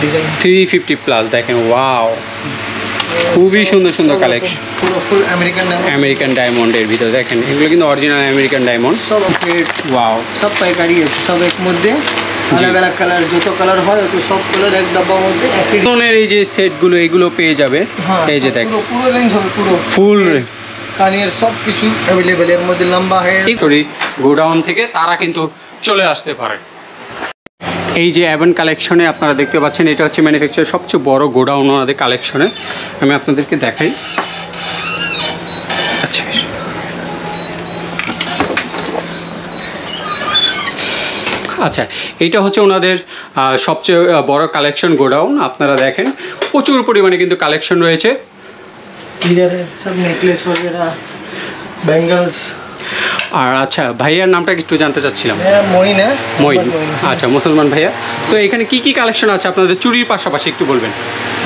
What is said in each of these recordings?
Design 350 plus দেখেন wow খুবই সুন্দর সুন্দর কালেকশন পুরো ফুল আমেরিকান ডায়মন্ডের ভিতরে দেখেন এগুলো কিন্তু অরিজিনাল আমেরিকান ডায়মন্ড সব ওয়াও সব পাইকারি আছে সব এক মধ্যে আলাদা আলাদা কালার যত কালার হয় তো সব কালার এক ডাব্বার মধ্যে একই ধরনের এই যে সেটগুলো এগুলো পেয়ে যাবে এই যে দেখেন পুরো রেঞ্জ হবে পুরো ফুল কানের সব কিছু अवेलेबल এর মধ্যে লম্বা है সরি গোডাউন থেকে তারা কিন্তু চলে আসতে পারে এই যে অ্যাভেন কালেকশনে আপনারা দেখতে পাচ্ছেন এটা হচ্ছে ম্যানুফ্যাকচারের সবচেয়ে বড় গোডাউন আমাদের কালেকশনে আমি আপনাদেরকে দেখাই আচ্ছা আচ্ছা এইটা হচ্ছে ওনাদের সবচেয়ে বড় কালেকশন গোডাউন আপনারা দেখেন প্রচুর পরিমাণে কিন্তু কালেকশন রয়েছে इधर है सब नेकलेस वगैरह बैंगल्स আর আচ্ছা ভাইয়ার নামটা একটু জানতে চাচ্ছিলাম মইন মইন আচ্ছা মুসলমান ভাইয়া তো এখানে কি কি কালেকশন আছে আপনাদের চুড়ির পাশাপাশি একটু বলবেন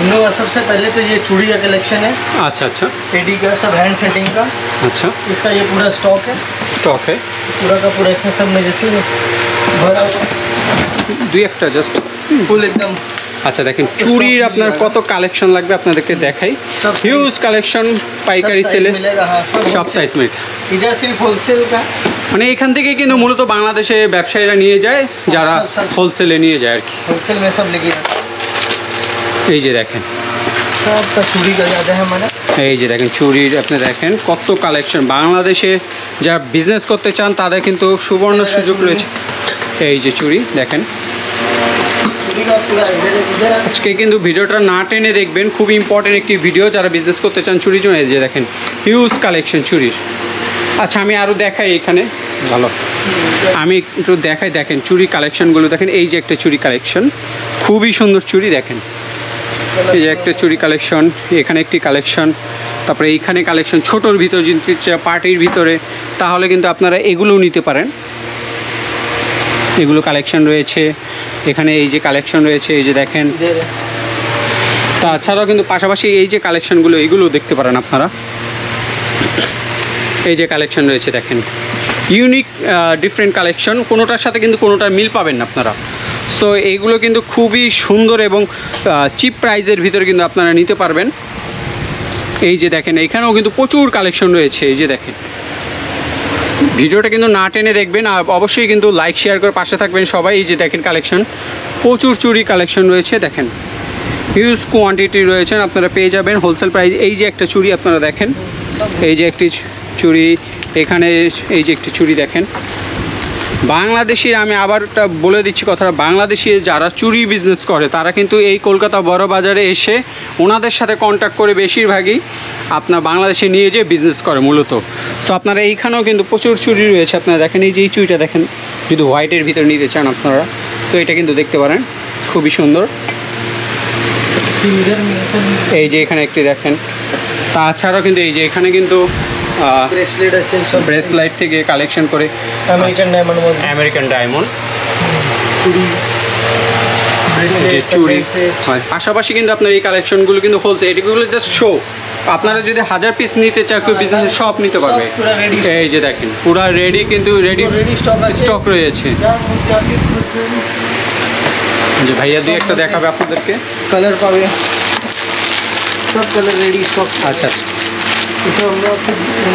नो सबसे पहले तो ये चूड़ी का कलेक्शन है अच्छा अच्छा पेडी का सब हैंड सेटिंग का अच्छा इसका ये पूरा स्टॉक है पूरा का पूरा इसमें सब में जैसे भरा हुआ দুই একটা জাস্ট फुल एकदम আচ্ছা দেখেন চুড়ির আপনার কত কালেকশন লাগবে আপনাদেরকে দেখাই হিউজ কালেকশন পাইকারি সেলে সব সাইজ মিল इधर सिर्फ होलसेल का মানে এখান থেকে কিন্তু মূলত বাংলাদেশে ব্যবসায়ীরা নিয়ে যায় যারা হোলসেলে নিয়ে যায় আর কি होलसेल में सब लेके এই যে দেখেন सबका चूड़ी का ज़्यादा है हमारा এই যে দেখেন চুড়ির আপনি দেখেন কত কালেকশন বাংলাদেশে যারা বিজনেস করতে চান তাদের কিন্তু সুবর্ণ সুযোগ রয়েছে এই যে চুড়ি দেখেন আজকে কিন্তু ভিডিওটা না টেনে দেখবেন খুব ইম্পর্টেন্ট একটি ভিডিও যারা বিজনেস করতে চান চুড়ির জন্য এই যে দেখেন হিউজ কালেকশন চুড়ির আচ্ছা আমি আরও দেখাই এখানে ভালো আমি একটু দেখাই দেখেন চুড়ি কালেকশনগুলো দেখেন এই যে একটা চুড়ি কালেকশন খুবই সুন্দর চুড়ি দেখেন এই যে একটা চুড়ি কালেকশন এখানে একটি কালেকশন তারপরে এইখানে কালেকশন ছোটোর ভিতরে যদি পার্টির ভিতরে তাহলে কিন্তু আপনারা এগুলোও নিতে পারেন এগুলো কালেকশন রয়েছে এখানে এই যে কালেকশন রয়েছে এই যে দেখেন তাছাড়াও কিন্তু পাশাপাশি এই যে কালেকশনগুলো এগুলো দেখতে পারেন আপনারা এই যে কালেকশন রয়েছে দেখেন ইউনিক ডিফারেন্ট কালেকশন কোনোটার সাথে কিন্তু কোনোটার মিল পাবেন না আপনারা সো এইগুলো কিন্তু খুবই সুন্দর এবং চিপ প্রাইজের ভিতরে কিন্তু আপনারা নিতে পারবেন এই যে দেখেন এখানেও কিন্তু প্রচুর কালেকশন রয়েছে এই যে দেখেন ভিডিওটা কিন্তু না টেনে দেখবেন আর অবশ্যই কিন্তু লাইক শেয়ার করে পাশে থাকবেন সবাই এই যে দেখেন কালেকশন প্রচুর চুড়ি কালেকশন রয়েছে দেখেন হিউজ কোয়ান্টিটি রয়েছে আপনারা পেয়ে যাবেন হোলসেল প্রাইস এই যে একটা চুড়ি আপনারা দেখেন এই যে একটি চুড়ি এখানে এই যে একটি চুড়ি দেখেন বাংলাদেশির আমি আবার বলে দিচ্ছি কথাটা বাংলাদেশি যারা চুড়ি বিজনেস করে তারা কিন্তু এই কলকাতা বড় বাজারে এসে ওনাদের সাথে কন্ট্যাক্ট করে বেশিরভাগই আপনার বাংলাদেশে নিয়ে যেয়ে বিজনেস করে মূলত সো আপনারা এইখানেও কিন্তু প্রচুর চুড়ি রয়েছে আপনারা দেখেন এই যে এই চুড়িটা দেখেন যদি হোয়াইটের ভিতরে নিতে চান আপনারা সো এটা কিন্তু দেখতে পারেন খুবই সুন্দর এই যে এখানে একটি দেখেন তাছাড়াও কিন্তু এই যে এখানে কিন্তু ব্রেসলেট আছে সব ব্রেসলাইট থেকে কালেকশন করে আমেরিকান ডায়মন্ড চুড়ি চুড়ি পাশাপাশি কিন্তু আপনার এই কালেকশনগুলো কিন্তু হোলসেল এগুলো জাস্ট শো আপনারা যদি 1000 পিস নিতে চান কেউ বিজনেস সব নিতে পারবে এই যে দেখেন পুরো রেডি কিন্তু রেডি স্টক রয়েছে যে ভাইয়া দুই একটা দেখাবে আপনাদেরকে কালার পাবে সব কালার রেডি স্টক আচ্ছা আচ্ছা এসব আমরা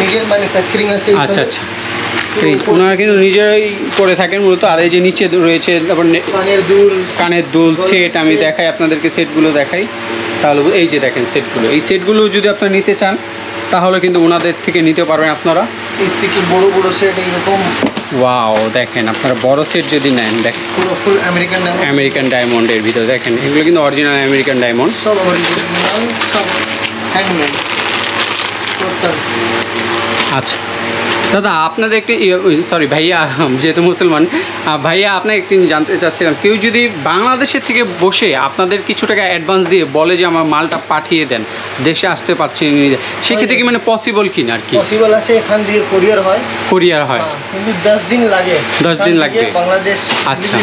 নিজের ম্যানুফ্যাকচারিং আছে আচ্ছা আচ্ছা এই ওনারা কিন্তু নিজেরাই করে থাকেন মূলত আর এই যে নিচে রয়েছে তারপর কানের দুল সেট আমি দেখাই আপনাদেরকে সেটগুলো দেখাই তাহলে এই যে দেখেন সেটগুলো এই সেটগুলো যদি আপনারা নিতে চান তাহলে কিন্তু ওনাদের থেকে নিতে পারবেন আপনারা এর থেকে বড় বড় সেট এইরকম ওয়াও দেখেন আপনারা বড় সেট যদি নেন দেখেন পুরো ফুল আমেরিকান ডায়মন্ডের ভিতরে দেখেন এগুলো কিন্তু অরিজিনাল আমেরিকান ডায়মন্ড সব অরিজিনাল সব হ্যান্ডমেড টোটাল আচ্ছা দাদা আপনাদের একটি সরি ভাইয়া যেহেতু মুসলমান ভাইয়া আপনাকে একটি জানতে চাচ্ছিলাম কেউ যদি বাংলাদেশের থেকে বসে আপনাদের কিছু টাকা অ্যাডভান্স দিয়ে বলে যে আমার মালটা পাঠিয়ে দেন দেশে আসতে পারছি সেক্ষেত্রে কি মানে পসিবল কিনা আর কি পসিবল আছে এখান দিয়ে কুরিয়ার হয় কিন্তু 10 দিন লাগে বাংলাদেশ আচ্ছা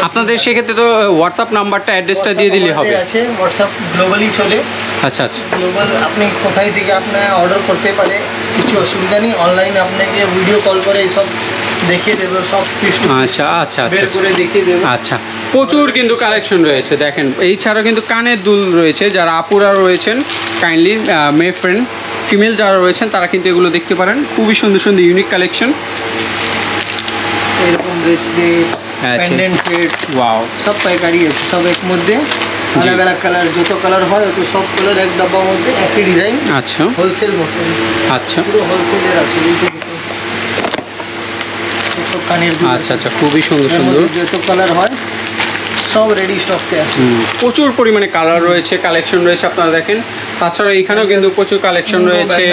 আপনাদের সেক্ষেত্রে তো হোয়াটসঅ্যাপ নাম্বারটা অ্যাড্রেসটা দিয়ে দিলে হবে আছে হোয়াটসঅ্যাপ গ্লোবালি চলে আচ্ছা আচ্ছা গ্লোবাল আপনি কোথায় থেকে আপনারা অর্ডার করতে পারে কিছু অসুবিধা নেই অনলাইন আপনাকে ভিডিও কল করে সব দেখিয়ে দেবে সব কিছু আচ্ছা আচ্ছা বের করে দেখিয়ে দেবে আচ্ছা প্রচুর কিন্তু কালেকশন রয়েছে দেখেন। এই ছাড়াও কিন্তু কানের দুল রয়েছে, যারা আপুরা রয়েছেন কাইন্ডলি মেয়ে ফ্রেন্ড ফিমেল যারা রয়েছেন তারা কিন্তু এগুলো দেখতে পারেন। খুবই সুন্দর সুন্দর ইউনিক কালেকশন। এরকম ব্রেসলেট, পেন্ডেন্ট সেট, ওয়াও, সব পাইকারি আছে, সব এক মধ্যে আলাদা আলাদা কালার, যত কালার হয় তো সব কালার এক ডাব্বার মধ্যে একই ডিজাইন। আচ্ছা হোলসেল মতো, আচ্ছা পুরো হোলসেলের আছে। সব কানের দুল আচ্ছা আচ্ছা, খুবই সুন্দর এর সুন্দর। মধ্যে যত কালার হয় সব রেডি স্টকে আছে। প্রচুর পরিমাণে কালার রয়েছে, কালেকশন রয়েছে আপনারা দেখেন। তাছাড়া এখানেও কিন্তু প্রচুর কালেকশন রয়েছে।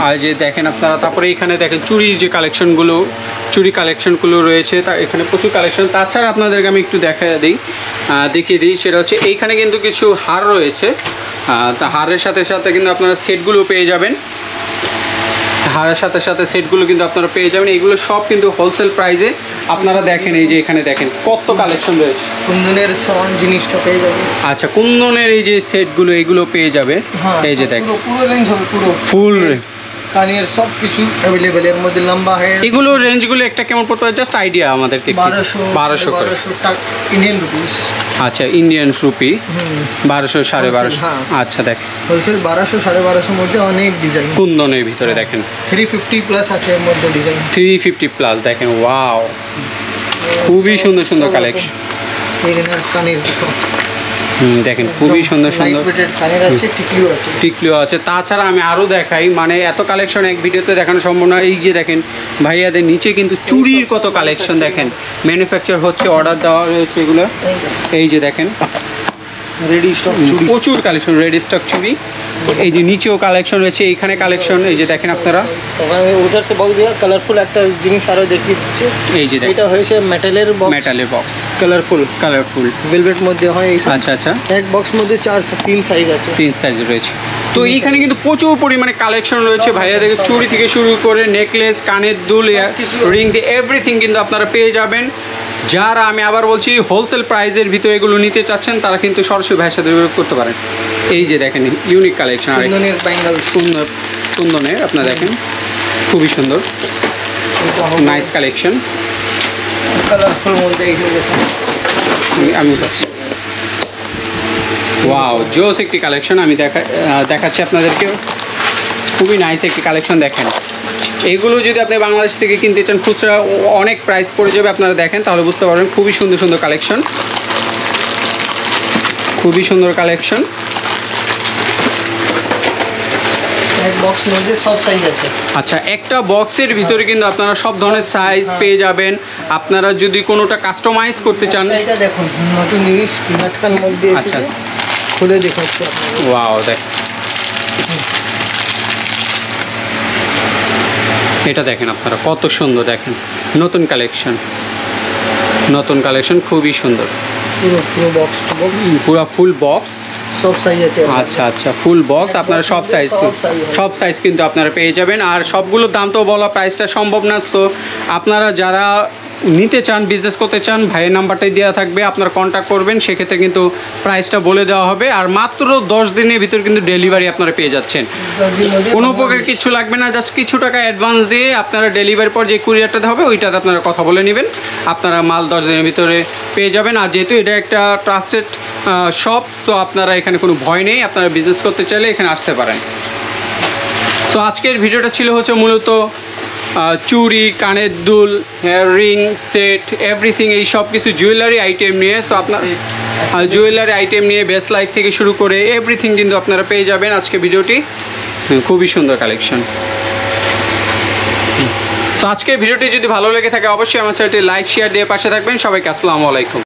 আর যে দেখেন আপনারা, তারপরে এখানে দেখেন চুরির যে কালেকশনগুলো, চুরি কালেকশনগুলো রয়েছে, তা এখানে প্রচুর কালেকশন। তাছাড়া আপনাদেরকে আমি একটু দেখিয়ে দিই, সেটা হচ্ছে এইখানে কিন্তু কিছু হার রয়েছে। তা হারের সাথে সাথে কিন্তু আপনারা সেটগুলো পেয়ে যাবেন। হারের সাথে সাথে সেটগুলো কিন্তু আপনারা পেয়ে যাবেন। এগুলো সব কিন্তু হোলসেল প্রাইসে আপনারা দেখেন। এই যে এখানে দেখেন কত কালেকশন রয়েছে। কুন্দনের সমান জিনিসটা পেয়ে যাবে। আচ্ছা, কুন্দনের এই যে সেটগুলো এগুলো পেয়ে যাবে। এই যে দেখেন পুরো রেঞ্জ হবে, পুরো ফুল কানের সব কিছু অ্যাভেলেবেল। এর মধ্যে লম্বা হয়। এগুলো রেঞ্জগুলো একটা কেমন পড়তে হয় জাস্ট আইডিয়া আমাদেরকে। 1200 করে টাকা ইন্ডিয়ান রুপিস। আচ্ছা, ইন্ডিয়ান রুপি 1200 1250। হ্যাঁ। আচ্ছা দেখেন হোলসেল 1200 1250 মধ্যে অনেক ডিজাইন। কুন্দনের ভিতরে দেখেন 350 প্লাস আছে এর মধ্যে ডিজাইন। 350 প্লাস দেখেন। ওয়াও, খুবই সুন্দর সুন্দর কালেকশন। এখানে কানের দেখেন খুবই সুন্দর সুন্দর কানের আছে, টিকলিও আছে। টিকলিও আছে। তাছাড়া আমি আরও দেখাই, মানে এত কালেকশন এক ভিডিওতে দেখানো সম্ভব না। এই যে দেখেন ভাইয়াদের নিচে কিন্তু চুরির কত কালেকশন দেখেন, ম্যানুফ্যাকচার হচ্ছে, অর্ডার দেওয়া রয়েছে এগুলো। এই যে দেখেন রেডি স্টক চুড়ি, প্রচুর কালেকশন, রেডি স্টক চুড়ি। এই যে নিচেও কালেকশন রয়েছে, এইখানে কালেকশন। এই যে দেখেন আপনারা, ওখানে উধার সে বক্স দিয়া কালারফুল একটা জিনিস আরো দেখিয়ে দিচ্ছে। এই যে দেখেন এটা হয়েছে মেটালের বক্স, মেটালের বক্স, কালারফুল কালারফুল ভেলভেট মধ্যে হয় এই সব। আচ্ছা আচ্ছা, এক বক্স মধ্যে 3 সাইজ আছে, 3 সাইজ রয়েছে। তো এইখানে কিন্তু প্রচুর পরিমাণে কালেকশন রয়েছে ভাইয়াদের। চুড়ি থেকে শুরু করে নেকলেস, কানের দুল, রিং দিয়ে এভরিথিং কিন্তু আপনারা পেয়ে যাবেন। যারা, আমি আবার বলছি, হোলসেল প্রাইসের ভিতরে এগুলো নিতে চাচ্ছেন তারা কিন্তু সরাসরি ভাইয়ের সাথে যোগাযোগ করতে পারেন। এই যে দেখেন ইউনিক কালেকশন, আর কুন্দনের ব্যাঙ্গলস, কুন্দনের আপনারা দেখেন খুবই সুন্দর, নাইস কালেকশন। কালারফুল মধ্যে এইগুলো দেখুন। আমি ওয়াও, জোস একটি কালেকশন আমি দেখাচ্ছি আপনাদেরকে। খুবই নাইস একটি কালেকশন দেখেন। এগুলো যদি আপনি বাংলাদেশ থেকে কিনতে চান খুচরা অনেক প্রাইস পড়ে যাবে, আপনারা দেখেন তাহলে বুঝতে পারবেন। খুবই সুন্দর সুন্দর কালেকশন, খুবই সুন্দর কালেকশন। এক বক্স মধ্যে সব সাইজ আছে। আচ্ছা, একটা বক্সের ভিতরে কিন্তু আপনারা সব ধরনের সাইজ পেয়ে যাবেন। আপনারা যদি কোনোটা কাস্টমাইজ করতে চান, এটা দেখুন নতুন জিনিস নাটকার মধ্যে আচ্ছা, এসেছে, খুলে দেখাচ্ছি আপনাদের। ওয়াও, দেখ এটা দেখেন আপনারা কত সুন্দর, দেখেন নতুন কালেকশন, নতুন কালেকশন, খুবই সুন্দর। পুরো বক্স টু বক্স, পুরো ফুল বক্স, সব সাইজ আছে। আচ্ছা আচ্ছা, ফুল বক্স আপনারা সব সাইজ কিন্তু আপনারা পেয়ে যাবেন। আর সবগুলোর দাম তো বলা প্রাইসটা সম্ভব না। তো আপনারা যারা নিতে চান, বিজনেস করতে চান, ভাইয়ের নাম্বারটাই দেওয়া থাকবে, আপনারা কন্ট্যাক্ট করবেন, সেক্ষেত্রে কিন্তু প্রাইসটা বলে দেওয়া হবে। আর মাত্র 10 দিনের ভিতর কিন্তু ডেলিভারি আপনারা পেয়ে যাচ্ছেন। কোনো প্রকার কিছু লাগবে না, জাস্ট কিছু টাকা অ্যাডভান্স দিয়ে আপনারা ডেলিভারির পর যে কুরিয়ারটা হবে ওইটাতে আপনারা কথা বলে নেবেন, আপনারা মাল 10 দিনের ভিতরে পেয়ে যাবেন। আর যেহেতু এটা একটা ট্রাস্টেড শপ, তো আপনারা এখানে কোনো ভয় নেই, আপনারা বিজনেস করতে চাইলে এখানে আসতে পারেন। তো আজকের ভিডিওটা ছিল হচ্ছে মূলত চুড়ি, কানের দুল, হেয়ার রিং, সেট, এভরিথিং, এই সব কিছু জুয়েলারি আইটেম নিয়ে। সো আপনার জুয়েলারি আইটেম নিয়ে বেস্ট লাইট থেকে শুরু করে এভরিথিং কিন্তু আপনারা পেয়ে যাবেন আজকে ভিডিওটি। খুবই সুন্দর কালেকশন। তো আজকের ভিডিওটি যদি ভালো লেগে থাকে অবশ্যই আমার চ্যানেলটি লাইক শেয়ার দিয়ে পাশে থাকবেন। সবাইকে আসসালামু আলাইকুম।